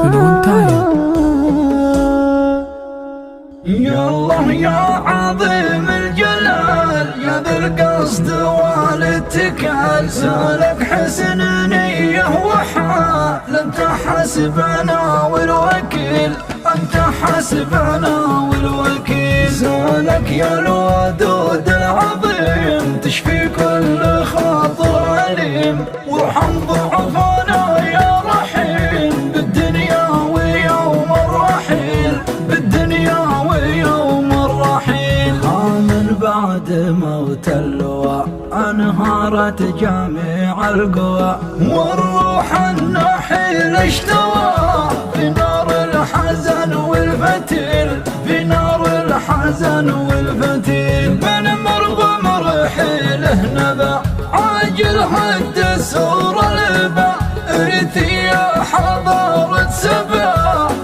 فنون تايم. يا الله يا عظيم الجلال، يا ذا القصد والاتكال، سالك حسن نية وحال، انت حسبنا والوكيل، انت حسبنا والوكيل. سالك يا الودود العظيم، تشفي كل خاطر أليم، وارحم ضعفنا يا رحيم، بالدنيا ويوم الرحيل، بالدنيا ويوم الرحيل. من بعد موت اللواء انهارت جميع القوى، والروح النحيل اشتوى في نار الحزن والفتيل، في نار الحزن والفتيل. من مرض مرحيله نبع عاجل هد سور الباع، ارثي يا حضارة سبع،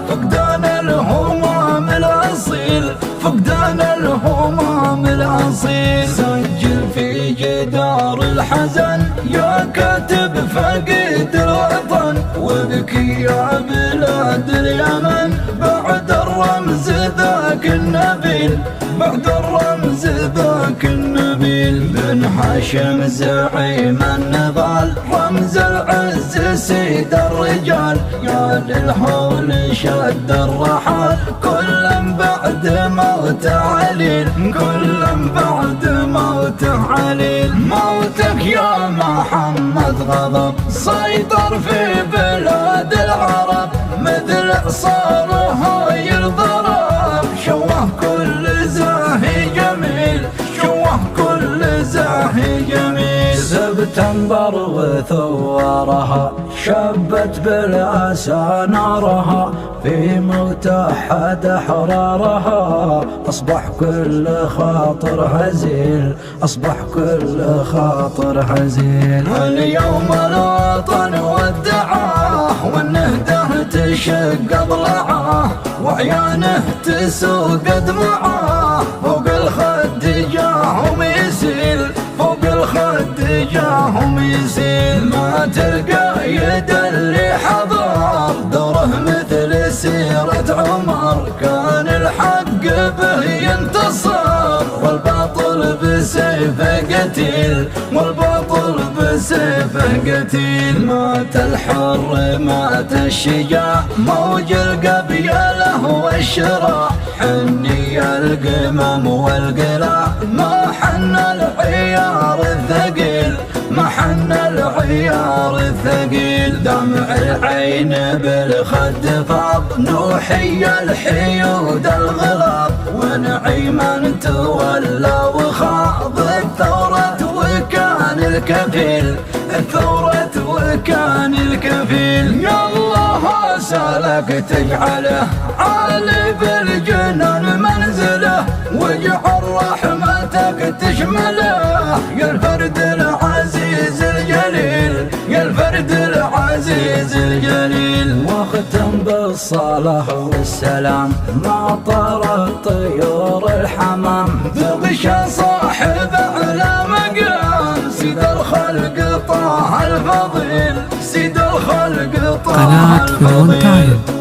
فقدان الهمام الاصيل، فقدان الهمام الاصيل. سجل في جدار الحزن يا كاتب فقيد الوطن، وبكي يا بلاد اليمن بعد الرمز ذاك النبيل، بعد الرمز ذاك النبيل. بن هاشم زعيم النضال، رمز العز سيد الرجال، يا للهول شد الرحال، كل بعد موت عليل، كل بعد موت عليل. موتك يا محمد غضب سيطر في بلاد العرب، مثل إعصار هاي الضرب، شوه كل زاهي جميل، شوه كل زاهي جميل. سبتمبر وثوارها شبت بالأسى نارها، في موت أحد أحرارها أصبح كل خاطر هزيل، أصبح كل خاطر هزيل. اليوم الوطن ودعاه، والنهده تشق أضلعه، وعيانه تسوق دمعه، فوق الخد جاهم يسيل، فوق الخد جاهم يسيل. ما تلقى يد اللي حضر دوره مثل سيرة عمر، كان الحق به ينتصر، والباطل بسيفه قتيل، والباطل بسيفه قتيل. مات الحر مات الشجاع، موج القبيله والشراع، حني القمم والقلاع، ما حن العيار الثقيل، ما حن العيار الثقيل. دمع العين بالخد فاض، نوحي الحيود الغلاظ، ونعيما تولى وخاض الثورة وكان الكفيل، الثورة وكان الكفيل. يا الله سالك تجعله عالي بالجنان منزله، واجعل رحمتك تشمله، يا الفرد العزيز الجليل، يا الفرد العزيز الجليل. واختم بالصلاة والسلام، ما طارت طيور الحمام، بغشى صاحب أعلى مقام، سيد الخلق طه الفضيل، سيد الخلق طه قناة فنون الفضيل. تايم.